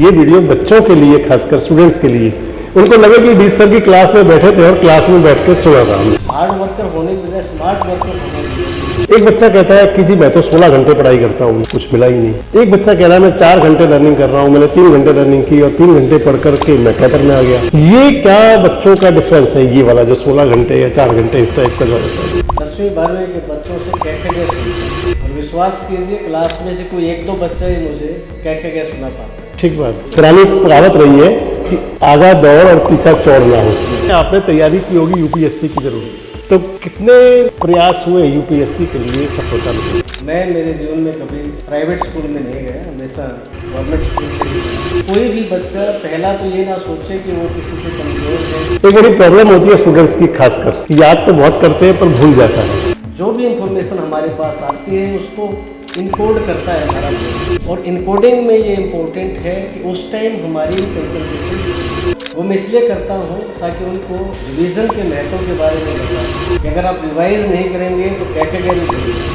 ये वीडियो बच्चों के लिए, खासकर स्टूडेंट्स के लिए, उनको लगे कि डी सर की क्लास में बैठे थे और क्लास में बैठ के सुना था। हार्ड वर्कर होने के बजाय स्मार्ट वर्कर होने के एक बच्चा कहता है कि जी मैं तो 16 घंटे पढ़ाई करता हूँ, कुछ मिला ही नहीं। एक बच्चा कह रहा है मैं 4 घंटे लर्निंग कर रहा हूँ, मैंने 3 घंटे लर्निंग की और 3 घंटे पढ़ करके मैं कैपर में आ गया। ये क्या बच्चों का डिफरेंस है, ये वाला जो 16 घंटे या 4 घंटे इस टाइप का जो होता है। 10वीं 12वीं के बच्चों से कैफे गए सुनता और विश्वास कीजिए क्लास में से कोई 1-2 बच्चा ही मुझे कैफे गए सुना पाता। ठीक बात। पुरानी कहावत रही है कि आगा दौड़ और पीछा चौड़ ना हो। आपने तैयारी की होगी यूपीएससी की जरूर, तो कितने प्रयास हुए यूपीएससी के लिए सफलता मिली? मैं मेरे जीवन में कभी प्राइवेट स्कूल में नहीं गया, हमेशा गवर्नमेंट स्कूल में ही। कोई भी बच्चा पहला तो ये ना सोचे कि वो किसी से कमजोर है। एक बड़ी प्रॉब्लम होती है स्टूडेंट्स की, खासकर याद तो बहुत करते हैं पर भूल जाता है। जो भी इंफॉर्मेशन हमारे पास आती है उसको इनकोड करता है हमारा ब्रेन, और इनकोडिंग में ये इम्पोर्टेंट है कि उस टाइम हमारी कंसंट्रेशन वो मैं इसलिए करता हूँ ताकि उनको रिवीजन के महत्व के बारे में बताऊँ कि अगर आप रिवाइज नहीं करेंगे तो क्या क्या करेंगे।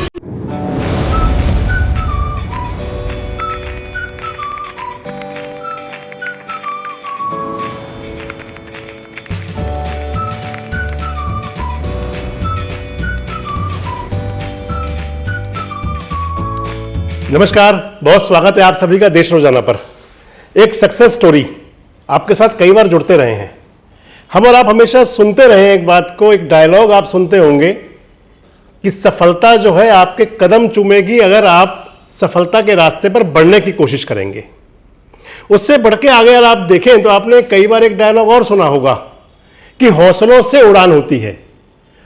नमस्कार, बहुत स्वागत है आप सभी का देश रोजाना पर। एक सक्सेस स्टोरी आपके साथ कई बार जुड़ते रहे हैं हम, और आप हमेशा सुनते रहे एक बात को, एक डायलॉग आप सुनते होंगे कि सफलता जो है आपके कदम चूमेगी अगर आप सफलता के रास्ते पर बढ़ने की कोशिश करेंगे। उससे बढ़ के आगे अगर आप देखें तो आपने कई बार एक डायलॉग और सुना होगा कि हौसलों से उड़ान होती है।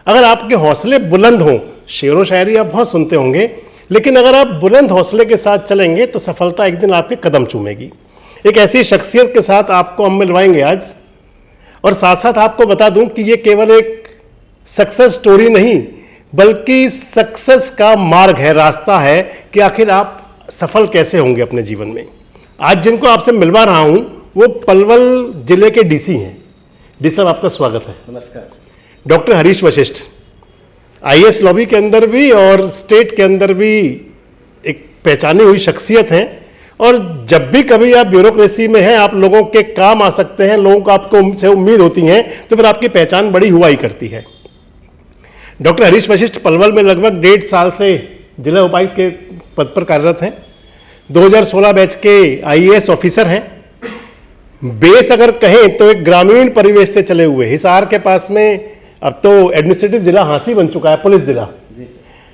अगर आपके हौसले बुलंद हों, शेर व शायरी आप बहुत सुनते होंगे, लेकिन अगर आप बुलंद हौसले के साथ चलेंगे तो सफलता एक दिन आपके कदम चूमेगी। एक ऐसी शख्सियत के साथ आपको हम मिलवाएंगे आज, और साथ साथ आपको बता दूं कि ये केवल एक सक्सेस स्टोरी नहीं बल्कि सक्सेस का मार्ग है, रास्ता है कि आखिर आप सफल कैसे होंगे अपने जीवन में। आज जिनको आपसे मिलवा रहा हूं वो पलवल जिले के डीसी हैं। डीसी साहब, आपका स्वागत है। नमस्कार। Doctor Harish Vashishtha IAS lobby के अंदर भी और स्टेट के अंदर भी एक पहचानी हुई शख्सियत हैं, और जब भी कभी आप ब्यूरोक्रेसी में हैं आप लोगों के काम आ सकते हैं, लोगों को आपको से उम्मीद होती है, तो फिर आपकी पहचान बड़ी हुआ ही करती है। डॉक्टर हरीश वशिष्ठ पलवल में लगभग 1.5 साल से जिला उपायुक्त के पद पर कार्यरत हैं। 2016 बैच के आईएएस ऑफिसर हैं। बेस अगर कहें तो एक ग्रामीण परिवेश से चले हुए, हिसार के पास में अब तो एडमिनिस्ट्रेटिव जिला हांसी बन चुका है, पुलिस जिला।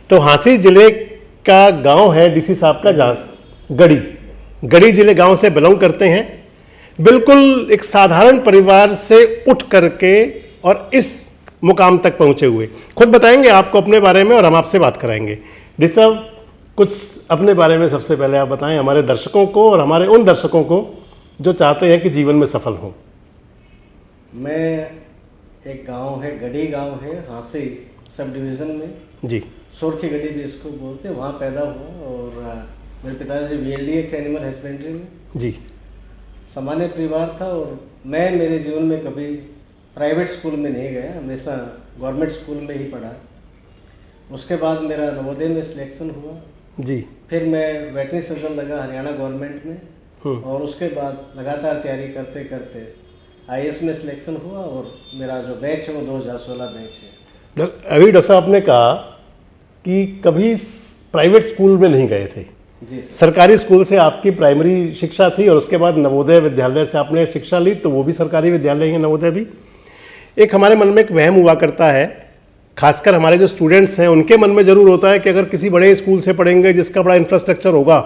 तो हांसी जिले का गांव है डीसी साहब का, जहाँ गढ़ी जिले गांव से बिलोंग करते हैं। बिल्कुल एक साधारण परिवार से उठ करके और इस मुकाम तक पहुंचे हुए। खुद बताएंगे आपको अपने बारे में और हम आपसे बात कराएंगे। डीसी साहब, कुछ अपने बारे में सबसे पहले आप बताएं हमारे दर्शकों को और हमारे उन दर्शकों को जो चाहते हैं कि जीवन में सफल हों। मैं एक गांव है, गढ़ी गांव है, हांसी सब डिवीज़न में, जी सोरखी गढ़ी भी इसको बोलते हैं, वहाँ पैदा हुआ। और मेरे पिताजी वीएलडीए थे एनिमल हस्बेंड्री में। जी सामान्य परिवार था, और मैं मेरे जीवन में कभी प्राइवेट स्कूल में नहीं गया, हमेशा गवर्नमेंट स्कूल में ही पढ़ा। उसके बाद मेरा नवोदय में सिलेक्शन हुआ। जी फिर मैं वेटरनरी सर्जन लगा हरियाणा गवर्नमेंट में, और उसके बाद लगातार तैयारी करते करते आईएएस में सिलेक्शन हुआ, और मेरा जो बैच है वो 2016 बैच है। अभी डॉक्टर साहब आपने कहा कि कभी प्राइवेट स्कूल में नहीं गए थे। जी सरकारी स्कूल से आपकी प्राइमरी शिक्षा थी, और उसके बाद नवोदय विद्यालय से आपने शिक्षा ली, तो वो भी सरकारी विद्यालय है, नवोदय भी। एक हमारे मन में एक वहम हुआ करता है, खासकर हमारे जो स्टूडेंट्स हैं उनके मन में ज़रूर होता है कि अगर किसी बड़े स्कूल से पढ़ेंगे जिसका बड़ा इंफ्रास्ट्रक्चर होगा,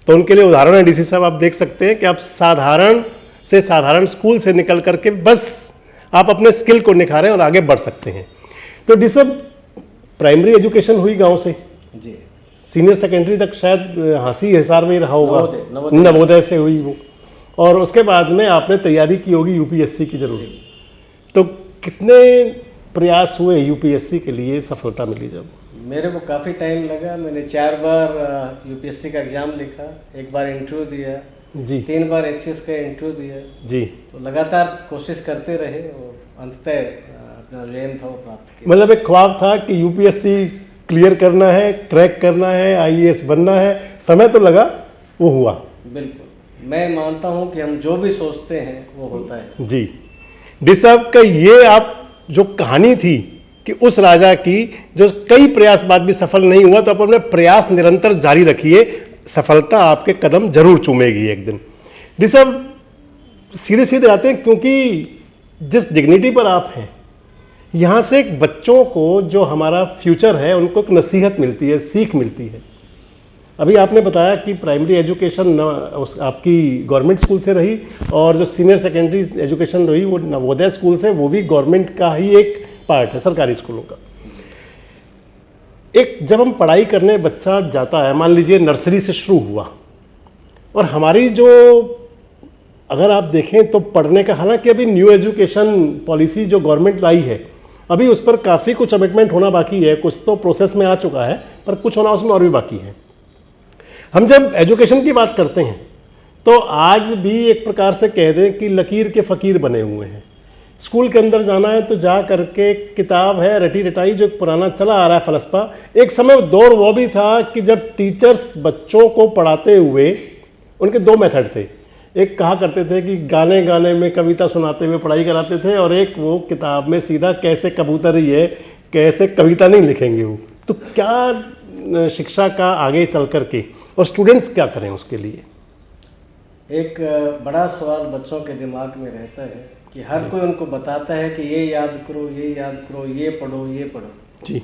तो उनके लिए उदाहरण है डीसी साहब, आप देख सकते हैं कि आप साधारण से साधारण स्कूल से निकल करके बस आप अपने स्किल को निखारें और आगे बढ़ सकते हैं। तो डी साहब, प्राइमरी एजुकेशन हुई गांव से, जी सीनियर सेकेंडरी तक शायद हांसी हिसार में ही रहा होगा, नवोदय से हुई वो, और उसके बाद में आपने तैयारी की होगी यूपीएससी की जरूर। तो कितने प्रयास हुए यूपीएससी के लिए, सफलता मिली जब? मेरे को काफ़ी टाइम लगा। मैंने 4 बार यूपीएससी का एग्ज़ाम लिखा, 1 बार इंटरव्यू दिया, जी 3 बार एचएस का इंटरव्यू दिया। जी तो लगातार कोशिश करते रहे और अंततः अपना जो एम था वो प्राप्त किया। मतलब एक ख्वाब था कि यूपीएससी क्लियर करना है, क्रैक करना है, आईएएस बनना है। समय तो लगा, वो हुआ। बिल्कुल। मैं मानता हूं कि हम जो भी सोचते हैं वो होता है। जी, डी साहब का ये आप जो कहानी थी कि उस राजा की जो कई प्रयास बाद भी सफल नहीं हुआ, तो आप अपने प्रयास निरंतर जारी रखिए, सफलता आपके कदम जरूर चूमेगी एक दिन। डी साहब सीधे सीधे आते हैं, क्योंकि जिस डिग्निटी पर आप हैं, यहाँ से एक बच्चों को जो हमारा फ्यूचर है उनको एक नसीहत मिलती है, सीख मिलती है। अभी आपने बताया कि प्राइमरी एजुकेशन आपकी गवर्नमेंट स्कूल से रही और जो सीनियर सेकेंडरी एजुकेशन रही वो नवोदय स्कूल से, वो भी गवर्नमेंट का ही एक पार्ट है, सरकारी स्कूलों का। एक जब हम पढ़ाई करने बच्चा जाता है, मान लीजिए नर्सरी से शुरू हुआ, और हमारी जो अगर आप देखें तो पढ़ने का, हालांकि अभी न्यू एजुकेशन पॉलिसी जो गवर्नमेंट लाई है अभी उस पर काफ़ी कुछ अमेंडमेंट होना बाकी है, कुछ तो प्रोसेस में आ चुका है पर कुछ होना उसमें और भी बाकी है। हम जब एजुकेशन की बात करते हैं तो आज भी एक प्रकार से कह दें कि लकीर के फ़कीर बने हुए हैं। स्कूल के अंदर जाना है तो जा करके किताब है रटी रटाई, जो पुराना चला आ रहा है फलसफा। एक समय दौर वो भी था कि जब टीचर्स बच्चों को पढ़ाते हुए, उनके दो मेथड थे, एक कहा करते थे कि गाने गाने में कविता सुनाते हुए पढ़ाई कराते थे, और एक वो किताब में सीधा कैसे कबूतरी है, कैसे कविता नहीं लिखेंगे वो। तो क्या शिक्षा का आगे चल करके और स्टूडेंट्स क्या करें उसके लिए? एक बड़ा सवाल बच्चों के दिमाग में रहता है कि हर कोई उनको बताता है कि ये याद करो, ये याद करो, ये पढ़ो, ये पढ़ो जी,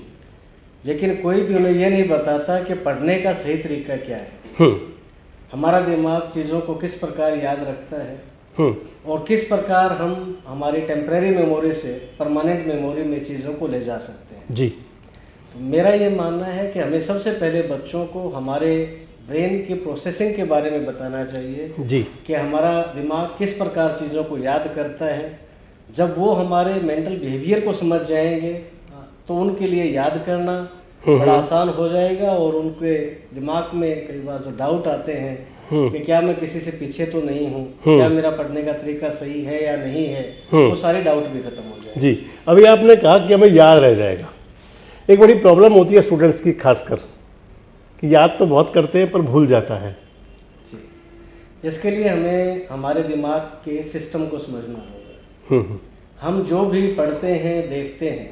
लेकिन कोई भी उन्हें ये नहीं बताता कि पढ़ने का सही तरीका क्या है। हमारा दिमाग चीज़ों को किस प्रकार याद रखता है और किस प्रकार हम हमारी टेम्परेरी मेमोरी से परमानेंट मेमोरी में चीज़ों को ले जा सकते हैं। जी, तो मेरा ये मानना है कि हमें सबसे पहले बच्चों को हमारे ब्रेन की प्रोसेसिंग के बारे में बताना चाहिए जी, कि हमारा दिमाग किस प्रकार चीज़ों को याद करता है। जब वो हमारे मेंटल बिहेवियर को समझ जाएंगे तो उनके लिए याद करना बड़ा आसान हो जाएगा, और उनके दिमाग में कई बार जो डाउट आते हैं कि क्या मैं किसी से पीछे तो नहीं हूँ, क्या मेरा पढ़ने का तरीका सही है या नहीं है, वो सारे डाउट भी खत्म हो जाएंगे। जी, अभी आपने कहा कि हमें याद रह जाएगा। एक बड़ी प्रॉब्लम होती है स्टूडेंट्स की, खासकर कि याद तो बहुत करते हैं पर भूल जाता है। जी, इसके लिए हमें हमारे दिमाग के सिस्टम को समझना होगा। हम जो भी पढ़ते हैं, देखते हैं,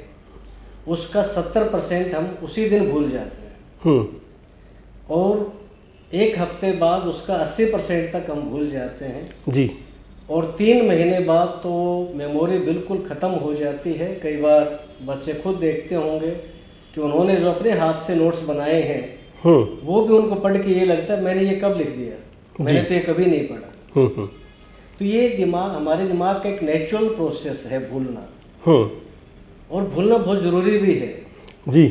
उसका 70% हम उसी दिन भूल जाते हैं, और एक हफ्ते बाद उसका 80% तक हम भूल जाते हैं जी, और 3 महीने बाद तो मेमोरी बिल्कुल ख़त्म हो जाती है। कई बार बच्चे खुद देखते होंगे कि उन्होंने जो अपने हाथ से नोट्स बनाए हैं वो भी उनको पढ़ के ये लगता है मैंने ये कब लिख दिया, मैंने तो ये कभी नहीं पढ़ा। तो ये दिमाग, हमारे दिमाग का एक नेचुरल प्रोसेस है भूलना, और भूलना बहुत ज़रूरी भी है। जी,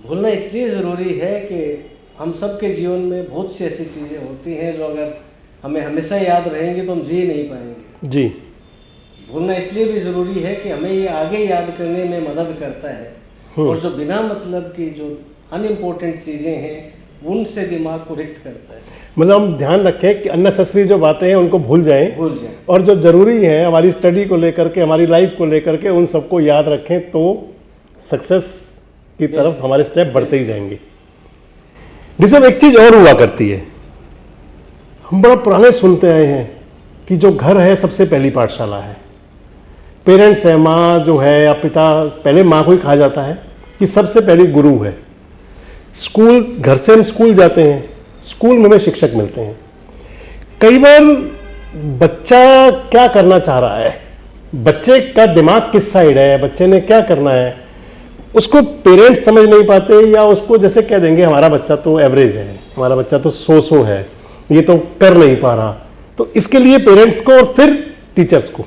भूलना इसलिए ज़रूरी है कि हम सबके जीवन में बहुत सी ऐसी चीज़ें होती हैं जो अगर हमें हमेशा याद रहेंगी तो हम जी नहीं पाएंगे। जी, भूलना इसलिए भी ज़रूरी है कि हमें ये आगे याद करने में मदद करता है, और जो बिना मतलब की जो अनइम्पोर्टेंट चीज़ें हैं उनसे दिमाग को रिक्त करता है। मतलब हम ध्यान रखें कि अननेसेसरी जो बातें हैं उनको भूल जाएं, और जो ज़रूरी है हमारी स्टडी को लेकर के, हमारी लाइफ को लेकर के, उन सबको याद रखें तो सक्सेस की तरफ हमारे स्टेप बढ़ते ही जाएंगे। जिसमें एक चीज़ और हुआ करती है, हम बड़ा पुराने सुनते आए हैं कि जो घर है सबसे पहली पाठशाला है। पेरेंट्स है, माँ जो है या पिता, पहले माँ को ही कहा जाता है कि सबसे पहली गुरु है। स्कूल, घर से हम स्कूल जाते हैं, स्कूल में हमें शिक्षक मिलते हैं। कई बार बच्चा क्या करना चाह रहा है, बच्चे का दिमाग किस साइड है, बच्चे ने क्या करना है, उसको पेरेंट्स समझ नहीं पाते, या उसको जैसे कह देंगे हमारा बच्चा तो एवरेज है, हमारा बच्चा तो सो है, ये तो कर नहीं पा रहा। तो इसके लिए पेरेंट्स को और फिर टीचर्स को,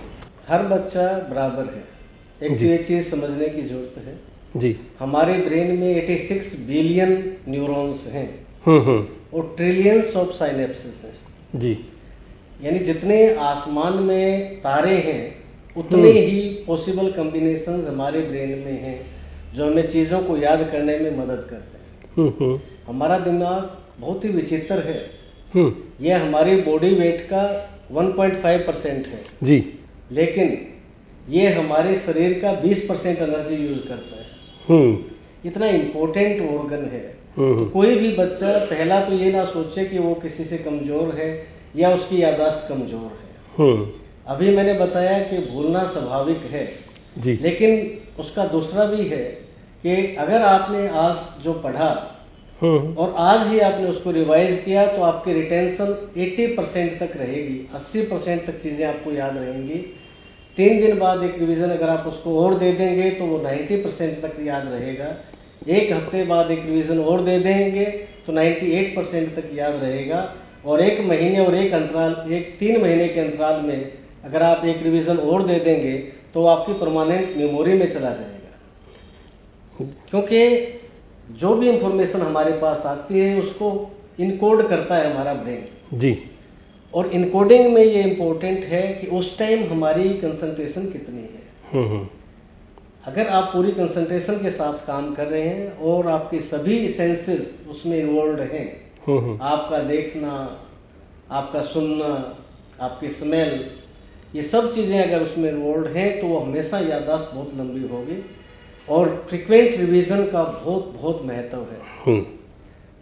हर बच्चा बराबर है। एक चीज़ समझने की जरूरत है जी, हमारे ब्रेन में 86 बिलियन न्यूरॉन्स हैं और ट्रिलियंस ऑफ साइनेप्सेस हैं जी, यानी जितने आसमान में तारे हैं उतने ही पॉसिबल कॉम्बिनेशंस हमारे ब्रेन में हैं जो हमें चीज़ों को याद करने में मदद करते हैं। हमारा दिमाग बहुत ही विचित्र है। यह हमारी बॉडी वेट का 1.5% है जी, लेकिन ये हमारे शरीर का 20% एनर्जी यूज करता है। इतना इम्पोर्टेंट ऑर्गन है तो कोई भी बच्चा पहला तो ये ना सोचे कि वो किसी से कमजोर है या उसकी याददाश्त कमजोर है। अभी मैंने बताया कि भूलना स्वाभाविक है जी, लेकिन उसका दूसरा भी है कि अगर आपने आज जो पढ़ा और आज ही आपने उसको रिवाइज किया तो आपकी रिटेंशन 80% तक रहेगी, 80% तक चीज़ें आपको याद रहेंगी। 3 दिन बाद एक रिवीजन अगर आप उसको और दे देंगे तो वो 90% तक याद रहेगा। 1 हफ्ते बाद एक रिवीजन और दे देंगे तो 98% तक याद रहेगा। और 1 महीने और 3 महीने के अंतराल में अगर आप एक रिवीजन और दे देंगे तो वो आपकी परमानेंट मेमोरी में चला जाएगा, क्योंकि जो भी इंफॉर्मेशन हमारे पास आती है उसको इनकोड करता है हमारा ब्रेन जी। और इनकोडिंग में ये इम्पोर्टेंट है कि उस टाइम हमारी कंसंट्रेशन कितनी है। अगर आप पूरी कंसंट्रेशन के साथ काम कर रहे हैं और आपके सभी सेंसेस उसमें इन्वॉल्व हैं, आपका देखना, आपका सुनना, आपकी स्मेल, ये सब चीज़ें अगर उसमें इन्वॉल्व हैं तो वो हमेशा याददाश्त बहुत लंबी होगी। और फ्रिक्वेंट रिवीजन का बहुत महत्व है।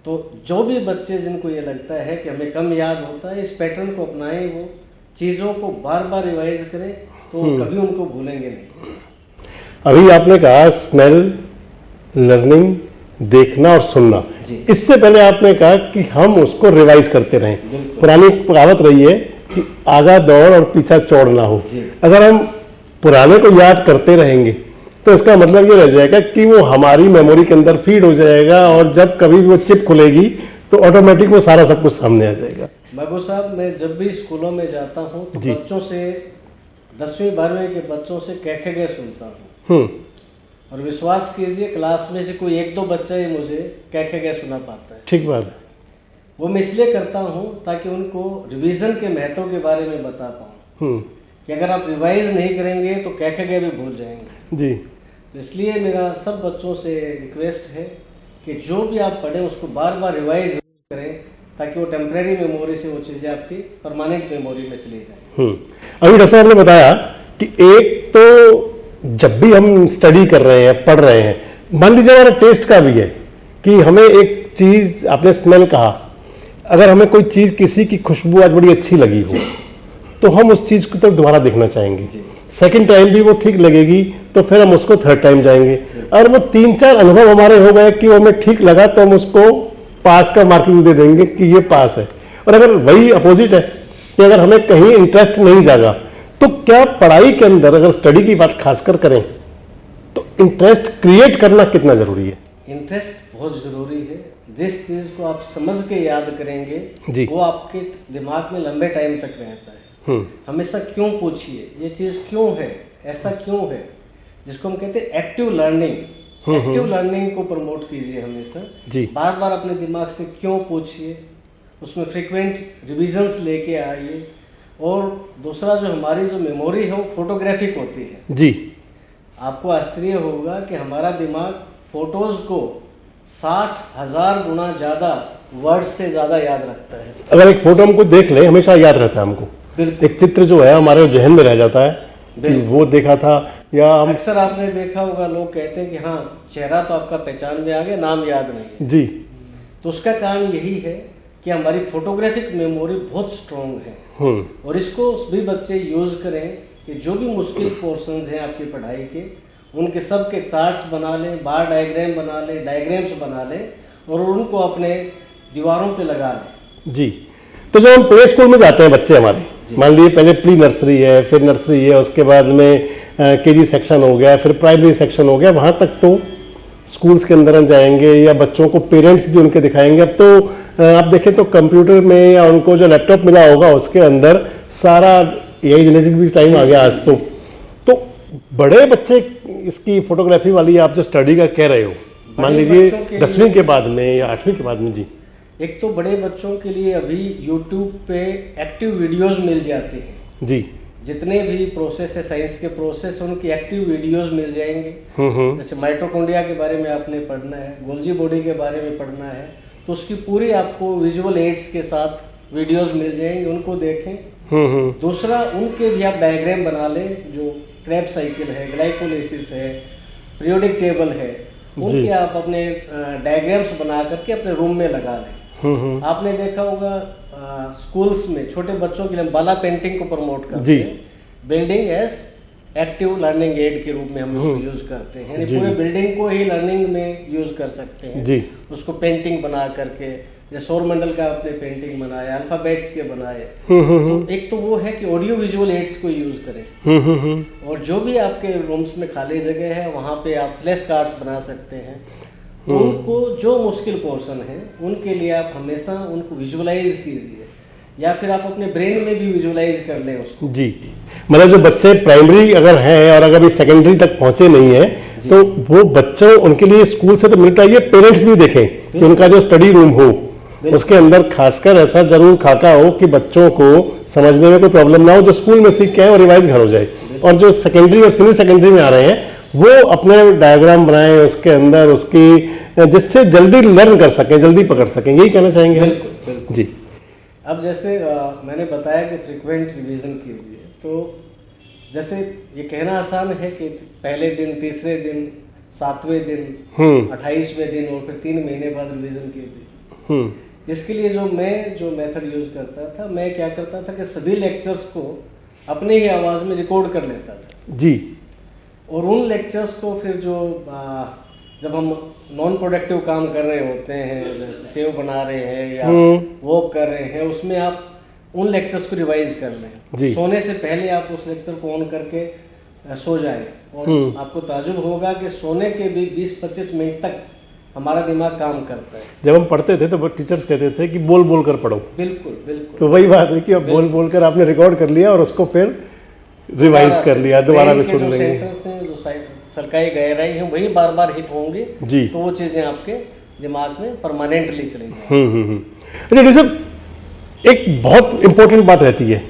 तो जो भी बच्चे जिनको ये लगता है कि हमें कम याद होता है, इस पैटर्न को अपनाएं, वो चीज़ों को बार बार रिवाइज करें तो कभी उनको भूलेंगे नहीं। अभी आपने कहा स्मेल, लर्निंग, देखना और सुनना। इससे पहले आपने कहा कि हम उसको रिवाइज करते रहें। पुरानी कहावत रही है कि आगा दौड़ और पीछा चौड़ ना हो। अगर हम पुराने को याद करते रहेंगे तो इसका मतलब ये रह जाएगा कि वो हमारी मेमोरी के अंदर फीड हो जाएगा और जब कभी वो चिप खुलेगी तो ऑटोमेटिक वो सारा सब कुछ सामने आ जाएगा। बाबू साहब, मैं जब भी स्कूलों में जाता हूँ तो बच्चों से 10वीं 12वीं के बच्चों से कह के सुनता हूँ और विश्वास कीजिए क्लास में से कोई 1-2 बच्चा ही मुझे कह सुना पाता है। ठीक बात है। वो मैं इसलिए करता हूँ ताकि उनको रिवीजन के महत्व के बारे में बता पाऊँ कि अगर आप रिवाइज नहीं करेंगे तो कह भी भूल जाएंगे जी। तो इसलिए मेरा सब बच्चों से रिक्वेस्ट है कि जो भी आप पढ़ें उसको बार बार रिवाइज करें ताकि वो टेम्परेरी मेमोरी से वो चीज़ें आपकी परमानेंट मेमोरी में चली जाए। अभी डॉक्टर साहब ने बताया कि एक तो जब भी हम स्टडी कर रहे हैं, पढ़ रहे हैं, मान लीजिए हमारा टेस्ट का भी है कि हमें एक चीज़, आपने स्मेल कहा, अगर हमें कोई चीज़, किसी की खुशबू आज बड़ी अच्छी लगी हो तो हम उस चीज़ को तो दोबारा देखना चाहेंगे। सेकंड टाइम भी वो ठीक लगेगी तो फिर हम उसको थर्ड टाइम जाएंगे। और वो 3-4 अनुभव हमारे हो गए कि वो हमें ठीक लगा तो हम उसको पास का मार्किंग दे देंगे कि ये पास है। और अगर वही अपोजिट है कि अगर हमें कहीं इंटरेस्ट नहीं जागा तो क्या पढ़ाई के अंदर, अगर स्टडी की बात खासकर करें तो इंटरेस्ट क्रिएट करना कितना जरूरी है? इंटरेस्ट बहुत जरूरी है। जिस चीज को आप समझ के याद करेंगे वो आपके दिमाग में लंबे टाइम तक रहता है। हमेशा क्यों पूछिए, ये चीज क्यों है, ऐसा क्यों है, जिसको हम कहते हैं एक्टिव लर्निंग। एक्टिव लर्निंग को प्रमोट कीजिए हमेशा। बार बार अपने दिमाग से क्यों पूछिए, उसमें फ्रीक्वेंट रिविजन्स लेके आइए। और दूसरा जो हमारी जो मेमोरी है वो फोटोग्राफिक होती है जी। आपको आश्चर्य होगा कि हमारा दिमाग फोटोज को 60,000 गुना ज्यादा वर्ड से ज्यादा याद रखता है। अगर एक फोटो हमको देख ले हमेशा याद रहता है हमको। एक चित्र जो है हमारे जहन में रह जाता है कि वो देखा था। या हम अक्सर आपने देखा होगा लोग कहते हैं कि हाँ चेहरा तो आपका पहचान में आ गया, नाम याद नहीं जी। तो उसका कारण यही है कि हमारी फोटोग्राफिक मेमोरी बहुत स्ट्रॉन्ग है। और इसको भी बच्चे यूज करें कि जो भी मुश्किल पोर्शंस हैं आपकी पढ़ाई के, उनके सब के चार्ट्स बना लें, बार डायग्राम बना लें, डायग्राम्स बना लें और उनको अपने दीवारों पे लगा लें जी। तो जब हम प्ले स्कूल में जाते हैं बच्चे हमारे, मान लीजिए पहले प्री नर्सरी है, फिर नर्सरी है, उसके बाद में केजी सेक्शन हो गया, फिर प्राइमरी सेक्शन हो गया, वहाँ तक तो स्कूल्स के अंदर हम जाएंगे या बच्चों को पेरेंट्स भी उनके दिखाएंगे। अब तो आप देखें तो कंप्यूटर में या उनको जो लैपटॉप मिला होगा उसके अंदर सारा एआई जनरेटेड भी टाइम आ गया आज तो बड़े बच्चे इसकी फोटोग्राफी वाली आप जो स्टडी का कह रहे हो, मान लीजिए 10वीं के बाद में या 8वीं के बाद में जी। एक तो बड़े बच्चों के लिए अभी YouTube पे एक्टिव वीडियोस मिल जाते हैं जी। जितने भी प्रोसेस है, साइंस के प्रोसेस, उनकी एक्टिव वीडियोस मिल जाएंगे। जैसे माइटोकॉन्ड्रिया के बारे में आपने पढ़ना है, गोल्जी बॉडी के बारे में पढ़ना है, तो उसकी पूरी आपको विजुअल एड्स के साथ वीडियोस मिल जाएंगे, उनको देखें। दूसरा, उनके भी आप डायग्राम बना लें, जो क्रेब्स साइकिल है, ग्लाइकोलाइसिस है, पीरियोडिक टेबल है, उनके आप अपने डायग्राम्स बना करके अपने रूम में लगा लें। आपने देखा होगा स्कूल्स में छोटे बच्चों के लिए बाला पेंटिंग को प्रमोट करते हैं, building as active learning aid के रूप में हम उसको यूज करते हैं, यानी पूरे बिल्डिंग को ही लर्निंग में यूज कर सकते हैं जी। उसको पेंटिंग बना करके, जैसे सौर मंडल का आपने पेंटिंग बनाया, अल्फाबेट्स के बनाए, तो एक तो वो है कि ऑडियो विजुअल एड्स को यूज करें, और जो भी आपके रूम्स में खाली जगह है वहां पे आप फ्लैश कार्ड्स बना सकते हैं। उनको जो मुश्किल पोर्शन है उनके लिए आप हमेशा उनको विजुअलाइज कीजिए, या फिर आप अपने ब्रेन में भी विजुअलाइज कर लें उसको जी। मतलब जो बच्चे प्राइमरी अगर हैं और अगर सेकेंडरी तक पहुंचे नहीं है तो वो बच्चों उनके लिए स्कूल से तो मिलता है, पेरेंट्स भी देखें कि उनका जो स्टडी रूम हो उसके अंदर खासकर ऐसा जरूर खाका हो कि बच्चों को समझने में कोई प्रॉब्लम ना हो, जो स्कूल में सीख के आए और रिवाइज घर हो जाए। और जो सेकेंडरी और सीनियर सेकेंडरी में आ रहे हैं वो अपने डायग्राम बनाएं उसके अंदर उसकी, जिससे जल्दी लर्न कर सकें, जल्दी पकड़ सकें, यही कहना चाहेंगे। बिल्कुल जी। अब जैसे मैंने बताया कि फ्रीक्वेंट रिवीजन कीजिए, तो जैसे ये कहना आसान है कि पहले दिन, तीसरे दिन, 7वें दिन, 28वें दिन और फिर 3 महीने बाद रिवीजन कीजिए। इसके लिए जो मेथड यूज करता था, मैं क्या करता था कि सभी लेक्चर्स को अपने ही आवाज में रिकॉर्ड कर लेता था जी, और उन लेक्चर्स को फिर जो जब हम नॉन प्रोडक्टिव काम कर रहे होते हैं, जैसे सेव बना रहे हैं या वॉक कर रहे हैं, उसमें आप उन लेक्चर्स को रिवाइज कर लें। सोने से पहले आप उस लेक्चर को ऑन करके सो जाएं, और आपको ताजुब होगा कि सोने के भी 20-25 मिनट तक हमारा दिमाग काम करता है। जब हम पढ़ते थे तो टीचर्स कहते थे कि बोल बोल कर पढ़ो। बिल्कुल बिल्कुल। तो वही बात है कि अब बोल बोल कर आपने रिकॉर्ड कर लिया और उसको फिर रिवाइज कर लिया, दोबारा भी सुन लेंगे। सेंटर्स हैं जो सरकारी गहराई है वही बार बार हिट होंगे जी, तो वो चीजें आपके दिमाग में परमानेंटली चली जाएंगी। अच्छा डी साहब, एक बहुत इंपॉर्टेंट बात रहती है,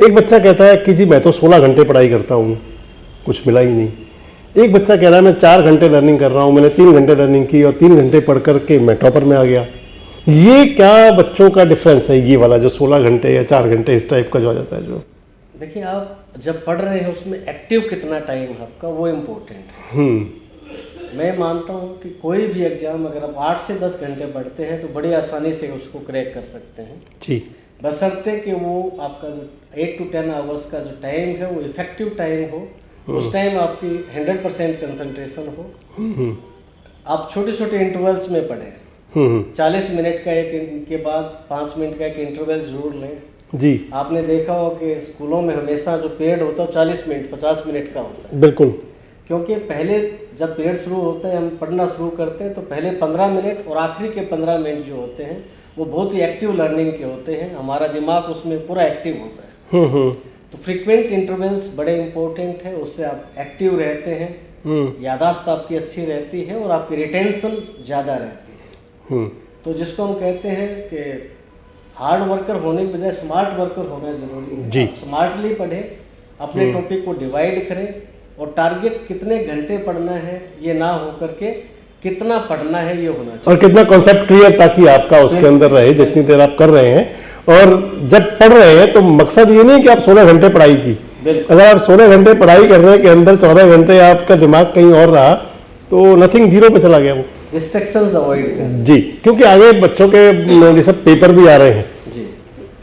एक बच्चा कहता है कि जी मैं तो 16 घंटे पढ़ाई करता हूँ, कुछ मिला ही नहीं। एक बच्चा कह रहा है मैं 4 घंटे लर्निंग कर रहा हूँ, मैंने 3 घंटे लर्निंग की और 3 घंटे पढ़ करके मैं टॉपर में आ गया। ये क्या बच्चों का डिफरेंस है, ये वाला जो 16 घंटे या 4 घंटे इस टाइप का जो आ जाता है? जो देखिए, आप जब पढ़ रहे हैं उसमें एक्टिव कितना टाइम है आपका, वो इम्पोर्टेंट है। मैं मानता हूँ कि कोई भी एग्जाम अगर आप 8 से 10 घंटे पढ़ते हैं तो बड़ी आसानी से उसको क्रैक कर सकते हैं जी, बशर्ते कि वो आपका जो 8 to 10 आवर्स का जो टाइम है वो इफेक्टिव टाइम हो, उस टाइम आपकी 100% कंसंट्रेशन हो। आप छोटे छोटे इंटरवल्स में पढ़ें, 40 मिनट का एक के बाद 5 मिनट का एक इंटरवल जरूर लें जी। आपने देखा हो कि स्कूलों में हमेशा जो पीरियड होता है 40 मिनट 50 मिनट का होता है। बिल्कुल, क्योंकि पहले जब पीरियड शुरू होता है, हम पढ़ना शुरू करते हैं तो पहले 15 मिनट और आखिरी के 15 मिनट जो होते हैं वो बहुत ही एक्टिव लर्निंग के होते हैं, हमारा दिमाग उसमें पूरा एक्टिव होता है। तो फ्रीक्वेंट इंटरवल्स बड़े इंपॉर्टेंट है, उससे आप एक्टिव रहते हैं, यादाश्त आपकी अच्छी रहती है और आपकी रिटेंशन ज़्यादा रहती है। तो जिसको हम कहते हैं कि हार्ड वर्कर होने के बजाय स्मार्ट वर्कर होना जरूरी है जी। स्मार्टली पढ़ें, अपने टॉपिक को डिवाइड करें, और टारगेट कितने घंटे पढ़ना है ये ना हो करके कितना पढ़ना है ये होना चाहिए, और कितना कॉन्सेप्ट क्लियर ताकि आपका उसके अंदर रहे जितनी देर आप कर रहे हैं। और जब पढ़ रहे हैं तो मकसद ये नहीं कि आप 16 घंटे पढ़ाई की, अगर आप 16 घंटे पढ़ाई करने के अंदर 14 घंटे आपका दिमाग कहीं और रहा तो नथिंग, जीरो पे चला गया वो। डिस्ट्रैक्शंस अवॉइड करें जी, क्योंकि आगे बच्चों के ये सब पेपर भी आ रहे हैं जी,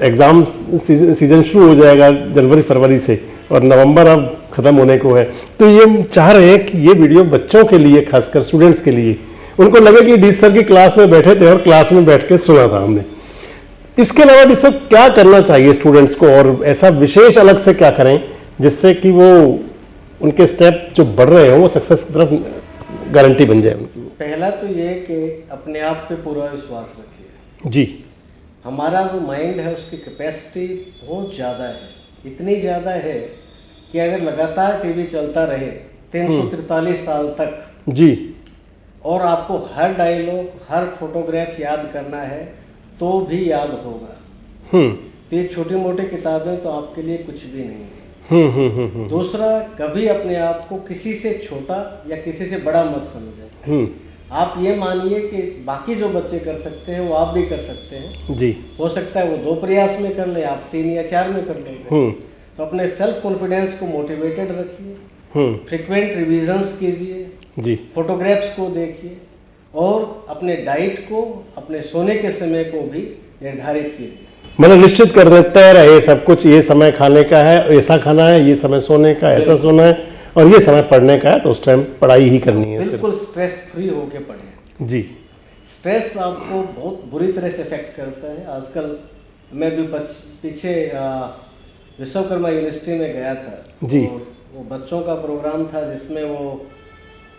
एग्जाम सीजन शुरू हो जाएगा जनवरी-फरवरी से और नवंबर अब खत्म होने को है। तो ये चाह रहे हैं कि ये वीडियो बच्चों के लिए, खासकर स्टूडेंट्स के लिए, उनको लगे कि डी सर की क्लास में बैठे थे और क्लास में बैठ के सुना था हमने। इसके अलावा डी सर क्या करना चाहिए स्टूडेंट्स को, और ऐसा विशेष अलग से क्या करें जिससे कि वो उनके स्टेप जो बढ़ रहे हो वो सक्सेस की तरफ गारंटी बन जाए उनकी? पहला तो ये कि अपने आप पे पूरा विश्वास रखिए जी। हमारा जो माइंड है उसकी कैपेसिटी बहुत ज़्यादा है, इतनी ज़्यादा है कि अगर लगातार टीवी चलता रहे 343 साल तक जी, और आपको हर डायलॉग, हर फोटोग्राफ याद करना है तो भी याद होगा। तो ये छोटी मोटी किताबें तो आपके लिए कुछ भी नहीं है। दूसरा, कभी अपने आप को किसी से छोटा या किसी से बड़ा मत समझें। आप ये मानिए कि बाकी जो बच्चे कर सकते हैं वो आप भी कर सकते हैं जी। हो सकता है वो 2 प्रयास में कर ले, आप 3 या 4 में कर लेंगे। तो अपने सेल्फ कॉन्फिडेंस को मोटिवेटेड रखिए, फ्रीक्वेंट रिविजन्स कीजिए, जी, फोटोग्राफ्स को देखिए और अपने डाइट को, अपने सोने के समय को भी निर्धारित कीजिए। मतलब निश्चित कर देता है सब कुछ, ये समय खाने का है, ऐसा खाना है, ये समय सोने का, ऐसा सोना है, और ये समय पढ़ने का है, तो उस टाइम पढ़ाई ही करनी है। बिल्कुल स्ट्रेस फ्री होके पढ़ें। जी, स्ट्रेस आपको बहुत बुरी तरह से इफेक्ट करता है। आजकल मैं भी पीछे विश्वकर्मा यूनिवर्सिटी में गया था जी, और वो बच्चों का प्रोग्राम था जिसमें वो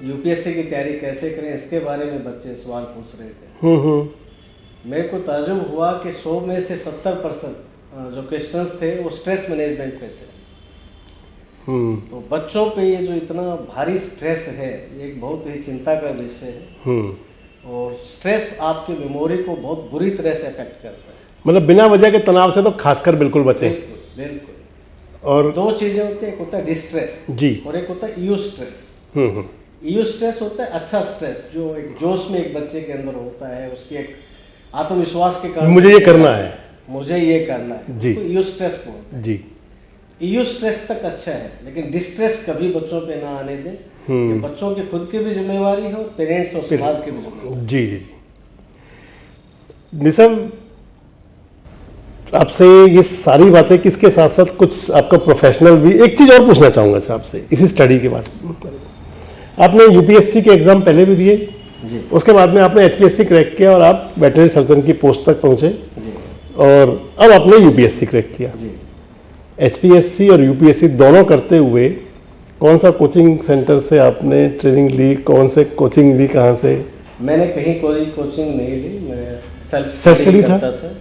यूपीएससी की तैयारी कैसे करें इसके बारे में बच्चे सवाल पूछ रहे थे। मेरे को ताजुब हुआ कि 100 में से 70% जो क्वेश्चंस थे वो स्ट्रेस मैनेजमेंट पे थे। तो बच्चों पे ये जो इतना भारी स्ट्रेस है, ये एक बहुत ही चिंता का विषय है और स्ट्रेस आपकी मेमोरी को बहुत बुरी तरह से अफेक्ट करता है। मतलब बिना वजह के तनाव से तो खासकर बिल्कुल बचे। बिल्कुल बिल्कुल। और दो चीजें होती है, एक होता है डिस्ट्रेस जी, और एक होता है ईयू स्ट्रेस। ईयू स्ट्रेस होता है अच्छा स्ट्रेस, जो एक जोश में एक बच्चे के अंदर होता है, उसकी एक आत्मविश्वास के कारण मुझे ये करना है, मुझे ये करना है जी, तो ईयू स्ट्रेस बोलते हैं। जी, ईयू स्ट्रेस तक अच्छा है, लेकिन डिस्ट्रेस कभी बच्चों पे ना आने दें। ये बच्चों की खुद की भी जिम्मेवारी हो, पेरेंट्स और समाज की भी जिम्मेवारी। जी जी जी। निसब, आपसे ये सारी बातें किसके साथ साथ कुछ आपका प्रोफेशनल भी, एक चीज और पूछना चाहूंगा सर आपसे इसी स्टडी के बाद। आपने यूपीएससी के एग्जाम पहले भी दिए जी, उसके बाद में आपने एचपीएससी क्रैक किया और आप वेटरनरी सर्जन की पोस्ट तक पहुंचे जी, और अब आपने यूपीएससी क्रैक किया। जी। एचपीएससी और यूपीएससी दोनों करते हुए कौन सा कोचिंग सेंटर से आपने ट्रेनिंग ली, कौन से कोचिंग ली, कहाँ से? मैंने कहीं कोई कोचिंग नहीं ली, मैं सेल्फ स्टडी स्टडी करता था।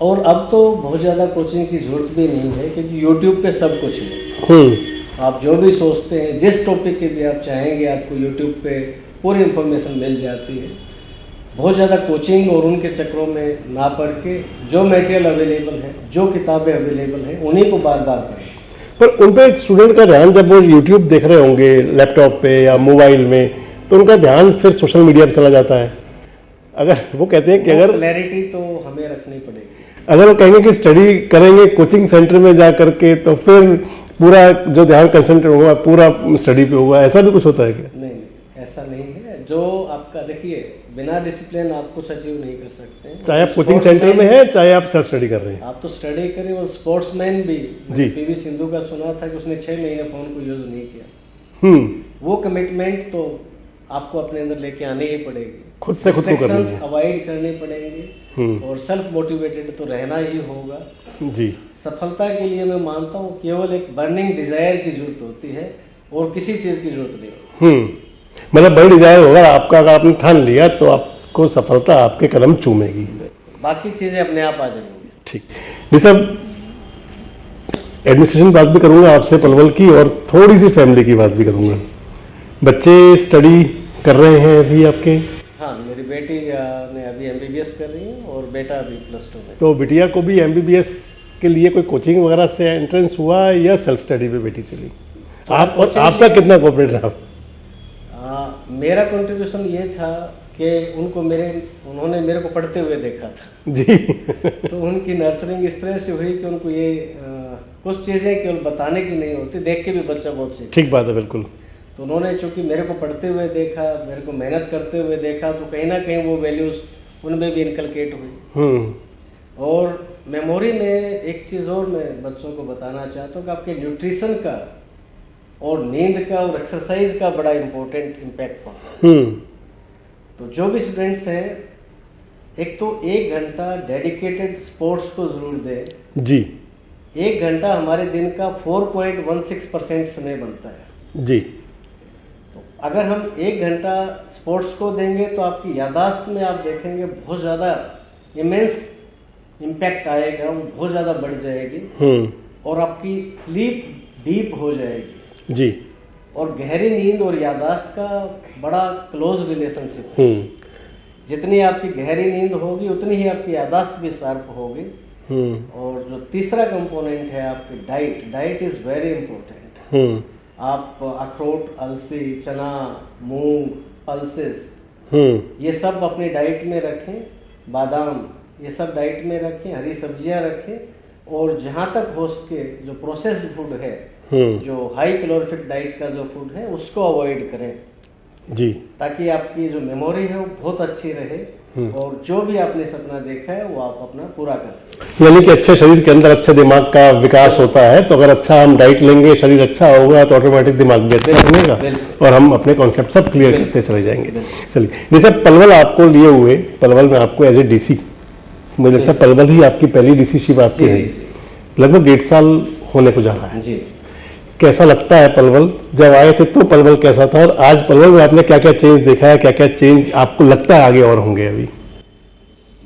और अब तो बहुत ज़्यादा कोचिंग की जरूरत भी नहीं है क्योंकि यूट्यूब पे सब कुछ है। आप जो भी सोचते हैं, जिस टॉपिक के भी आप चाहेंगे, आपको यूट्यूब पे पूरी इंफॉर्मेशन मिल जाती है। बहुत ज़्यादा कोचिंग और उनके चक्रों में ना पढ़ के जो मटेरियल अवेलेबल है, जो किताबें अवेलेबल हैं, उन्हीं को बार बार पढ़ें। पर उन पे स्टूडेंट का ध्यान जब वो यूट्यूब देख रहे होंगे लैपटॉप पे या मोबाइल में, तो उनका ध्यान फिर सोशल मीडिया पे चला जाता है। अगर वो कहते हैं कि अगर क्लैरिटी तो हमें रखनी पड़ेगी। अगर वो कहेंगे कि स्टडी करेंगे कोचिंग सेंटर में जा करके, तो फिर पूरा जो ध्यान कंसंट्रेट होगा पूरा स्टडी पे होगा, ऐसा भी कुछ होता है क्या? नहीं, ऐसा नहीं है। जो आपका देखिए, बिना डिसिप्लिन आप कुछ अचीव नहीं कर सकते हैं। चाहे आप कोचिंग सेंटर में है, चाहे आप सेल्फ स्टडी कर रहे हैं। आप तो स्टडी करें। और स्पोर्ट्समैन भी जी, पीवी सिंधु का सुना था कि उसने 6 महीने फोन को यूज नहीं किया। वो कमिटमेंट तो आपको अपने अंदर लेके आने ही पड़ेगी, खुद से खुद को करनी है, अवॉइड करनी पड़ेंगे और सेल्फ मोटिवेटेड तो रहना ही होगा। जी, सफलता के लिए मैं मानता हूँ केवल एक बर्निंग डिजायर की जरूरत होती है और किसी चीज की जरूरत नहीं होती। मतलब बड़ी डिजायर होगा आपका, अगर आपने ठान लिया तो आपको सफलता आपके कदम चूमेगी, बाकी चीजें अपने आप आ जाएंगी। ठीक। ये सब एडमिनिस्ट्रेशन बात भी करूंगा आपसे पलवल की, और थोड़ी सी फैमिली की बात भी करूंगा। बच्चे स्टडी कर रहे हैं अभी आपके? हाँ, मेरी बेटी ने अभी एमबीबीएस कर रही है और बेटा अभी +2 में। तो बिटिया को भी एमबीबीएस के लिए कोई कोचिंग वगैरह से एंट्रेंस हुआ या सेल्फ स्टडी पे बेटी चली? आप और आपका कितना कोऑपरेट रहा? मेरा कंट्रीब्यूशन ये था कि उन्होंने मेरे को पढ़ते हुए देखा था जी। तो उनकी नर्सरिंग इस तरह से हुई कि उनको ये कुछ चीज़ें केवल बताने की नहीं होती, देख के भी बच्चा बहुत सीखता। ठीक बात है, बिल्कुल। तो उन्होंने चूंकि मेरे को पढ़ते हुए देखा, मेरे को मेहनत करते हुए देखा, तो कहीं ना कहीं वो वैल्यूज उनमें भी इनकलकेट हुई। और मेमोरी में एक चीज़ और मैं बच्चों को बताना चाहता हूँ कि आपके न्यूट्रिशन का और नींद का और एक्सरसाइज का बड़ा इंपॉर्टेंट इम्पैक्ट पड़ता है। तो जो भी स्टूडेंट्स हैं, एक तो 1 घंटा डेडिकेटेड स्पोर्ट्स को जरूर दें। जी। 1 घंटा हमारे दिन का 4.16% समय बनता है। जी। तो अगर हम 1 घंटा स्पोर्ट्स को देंगे तो आपकी याददाश्त में आप देखेंगे बहुत ज़्यादा इमेंस इम्पैक्ट आएगा, वो बहुत ज़्यादा बढ़ जाएगी और आपकी स्लीप डीप हो जाएगी। जी। और गहरी नींद और याददाश्त का बड़ा क्लोज रिलेशनशिप है। जितनी आपकी गहरी नींद होगी उतनी ही आपकी याददाश्त भी शार्प होगी। और जो तीसरा कंपोनेंट है आपकी डाइट इज वेरी इंपॉर्टेंट। आप अखरोट, अलसी, चना, मूंग, पल्सेस, ये सब अपनी डाइट में रखें। बादाम, ये सब डाइट में रखें। हरी सब्जियां रखें। और जहाँ तक हो सके जो प्रोसेस्ड फूड है, जो हाई कैलोरीफिक डाइट का जो फूड है, उसको अवॉइड करें। जी, ताकि आपकी जो मेमोरी है वो बहुत अच्छी रहे और जो भी आपने सपना देखा है वो आप अपना पूरा कर सकें। यानी कि अच्छे शरीर के अंदर अच्छे दिमाग का विकास होता है, तो अगर अच्छा हम डाइट लेंगे, शरीर अच्छा होगा, तो ऑटोमेटिक दिमाग भी अच्छा बनेगा और हम अपने कॉन्सेप्ट सब क्लियर करते चले जाएंगे। चलिए, जैसे पलवल आपको लिए हुए, पलवल में आपको एज ए डीसी, मुझे लगता है पलवल ही आपकी पहली डीसी आपकी है, लगभग 1.5 साल होने को जा रहा है। जी, कैसा लगता है पलवल? जब आए थे तो पलवल कैसा था, और आज पलवल में आपने क्या क्या चेंज देखा है, क्या क्या चेंज आपको लगता है आगे और होंगे? अभी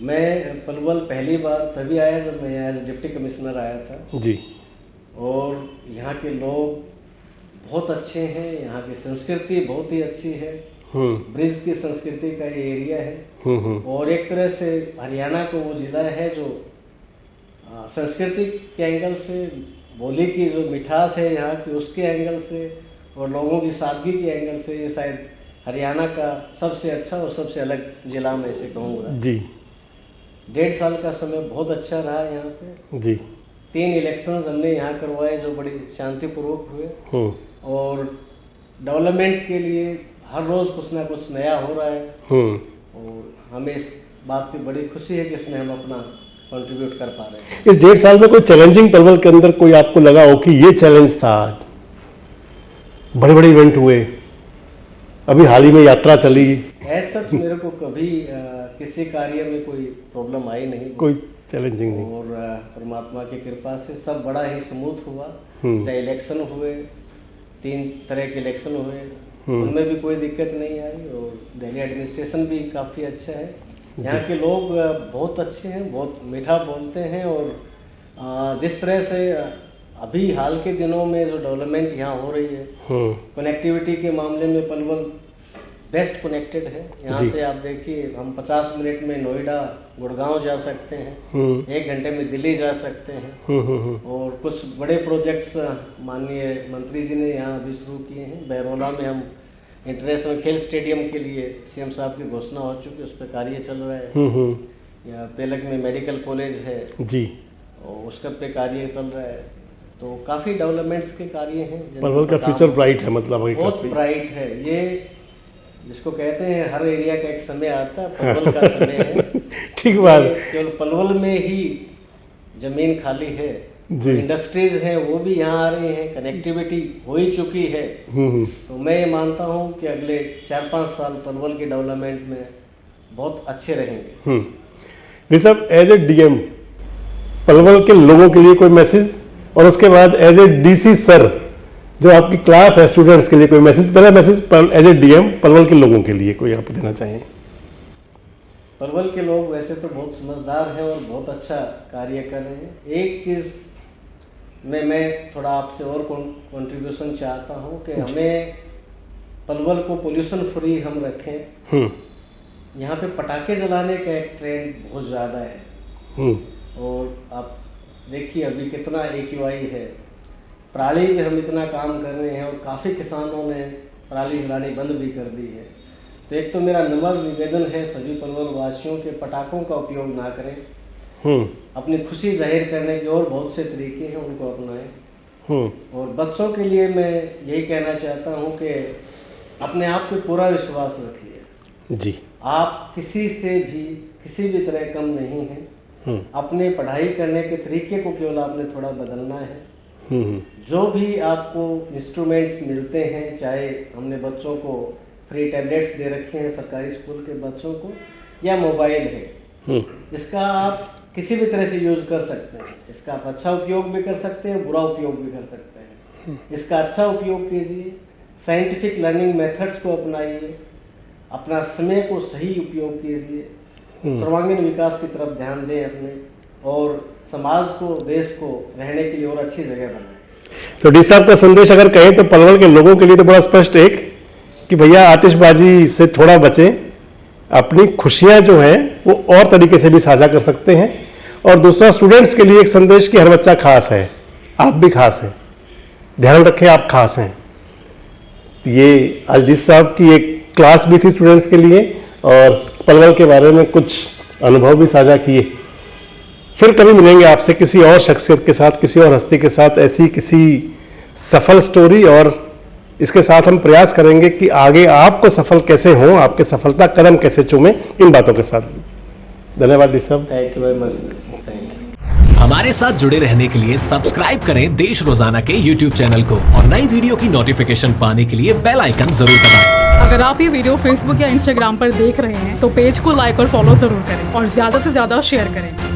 मैं पलवल पहली बार तभी आया जब मैं एज डिप्टी कमिश्नर आया था जी, और यहाँ के लोग बहुत अच्छे हैं, यहाँ की संस्कृति बहुत ही अच्छी है, ब्रिज की संस्कृति का ये एरिया है और एक तरह से हरियाणा को वो जिला है जो संस्कृति के एंगल से, बोली की जो मिठास है यहाँ की उसके एंगल से और लोगों की सादगी के एंगल से ये शायद हरियाणा का सबसे अच्छा और सबसे अलग जिला में इसे कहूँगा जी। 1.5 साल का समय बहुत अच्छा रहा यहाँ पे जी। 3 इलेक्शंस हमने यहाँ करवाए जो बड़ी शांतिपूर्वक हुए और डेवलपमेंट के लिए हर रोज कुछ ना कुछ नया हो रहा है और हमें इस बात की बड़ी खुशी है कि इसमें हम अपना कंट्रीब्यूट कर पा रहे हैं। इस 1.5 साल में कोई चैलेंजिंग पलवल के अंदर कोई आपको लगा हो कि ये चैलेंज था? बड़े बड़े इवेंट हुए, अभी हाल ही में यात्रा चली, ऐसा मेरे को कभी किसी कार्य में कोई प्रॉब्लम आई नहीं, कोई चैलेंजिंग नहीं, और परमात्मा की कृपा से सब बड़ा ही स्मूथ हुआ। चाहे इलेक्शन हुए, 3 तरह के इलेक्शन हुए, उनमें भी कोई दिक्कत नहीं आई और दिल्ली एडमिनिस्ट्रेशन भी काफ़ी अच्छा है। यहाँ के लोग बहुत अच्छे हैं, बहुत मीठा बोलते हैं और जिस तरह से अभी हाल के दिनों में जो डेवलपमेंट यहाँ हो रही है, कनेक्टिविटी के मामले में पलवल बेस्ट कनेक्टेड है। यहाँ से आप देखिए हम 50 मिनट में नोएडा, गुड़गांव जा सकते हैं, 1 घंटे में दिल्ली जा सकते हैं और कुछ बड़े प्रोजेक्ट्स माननीय मंत्री जी ने यहाँ अभी शुरू किए हैं। बहरौला में हम इंटरनेशनल खेल स्टेडियम के लिए सीएम साहब की घोषणा हो चुकी है, उस पर कार्य चल रहा है। या पेलक में मेडिकल कॉलेज है जी और उसका पे कार्य चल रहा है, तो काफ़ी डेवलपमेंट्स के कार्य हैं। पलवल का फ्यूचर ब्राइट है, मतलब बहुत ब्राइट है। ये जिसको कहते हैं हर एरिया का एक समय आता है, पलवल का समय है। ठीक बात। केवल पलवल में ही जमीन खाली है, इंडस्ट्रीज हैं वो भी यहाँ आ रही हैं, कनेक्टिविटी हो ही चुकी है। तो मैं ये मानता हूँ कि अगले 4-5 साल पलवल के डेवलपमेंट में बहुत अच्छे रहेंगे। Rishabh, as a DM Palwal के लोगों के लिए कोई मैसेज, और उसके बाद एज ए डीसी सर जो आपकी क्लास है स्टूडेंट्स के लिए कोई मैसेज? पहला message as a DM Palwal के लोगों के लिए कोई आप देना चाहें? पलवल के लोग वैसे तो बहुत समझदार हैं और बहुत अच्छा कार्य कर रहे हैं। एक चीज में मैं थोड़ा आपसे और कंट्रीब्यूशन चाहता हूं कि हमें पलवल को पोल्यूशन फ्री हम रखें। यहाँ पे पटाखे जलाने का एक ट्रेंड बहुत ज़्यादा है और आप देखिए अभी कितना AQI है, पराली में हम इतना काम कर रहे हैं और काफ़ी किसानों ने पराली जलानी बंद भी कर दी है। तो एक तो मेरा नम्र निवेदन है सभी पलवल वासियों के, पटाखों का उपयोग ना करें, अपनी खुशी जाहिर करने के और बहुत से तरीके हैं, उनको अपनाएं। और बच्चों के लिए मैं यही कहना चाहता हूं कि अपने आप पे पूरा विश्वास रखिए जी। आप किसी से भी किसी भी तरह कम नहीं हैं। अपने पढ़ाई करने के तरीके को केवल आपने थोड़ा बदलना है। जो भी आपको इंस्ट्रूमेंट्स मिलते हैं, चाहे हमने बच्चों को फ्री टैबलेट्स दे रखे हैं सरकारी स्कूल के बच्चों को, या मोबाइल है, इसका आप किसी भी तरह से यूज कर सकते हैं। इसका आप अच्छा उपयोग भी कर सकते हैं, बुरा उपयोग भी कर सकते हैं। इसका अच्छा उपयोग कीजिए, साइंटिफिक लर्निंग मेथड्स को अपनाइए, अपना समय को सही उपयोग कीजिए, सर्वांगीण विकास की तरफ ध्यान दें अपने, और समाज को, देश को रहने के लिए और अच्छी जगह बनाएं। तो डी साहब का संदेश अगर कहें तो पलवल के लोगों के लिए तो बड़ा स्पष्ट, एक कि भैया आतिशबाजी से थोड़ा बचें, अपनी खुशियां जो हैं वो और तरीके से भी साझा कर सकते हैं। और दूसरा, स्टूडेंट्स के लिए एक संदेश कि हर बच्चा खास है, आप भी खास हैं, ध्यान रखें आप खास हैं। तो ये आज डी साहब की एक क्लास भी थी स्टूडेंट्स के लिए, और पलवल के बारे में कुछ अनुभव भी साझा किए। फिर कभी मिलेंगे आपसे किसी और शख्सियत के साथ, किसी और हस्ती के साथ, ऐसी किसी सफल स्टोरी और इसके साथ हम प्रयास करेंगे कि आगे आपको सफल कैसे हों, आपके सफलता कदम कैसे चूमें, इन बातों के साथ। धन्यवाद डी साहब। Thank you very much, thank you. हमारे साथ जुड़े रहने के लिए सब्सक्राइब करें देश रोजाना के YouTube चैनल को और नई वीडियो की नोटिफिकेशन पाने के लिए बेल आइकन जरूर दबाएं। अगर आप ये वीडियो Facebook या Instagram पर देख रहे हैं तो पेज को लाइक और फॉलो जरूर करें और ज्यादा से ज्यादा शेयर करें।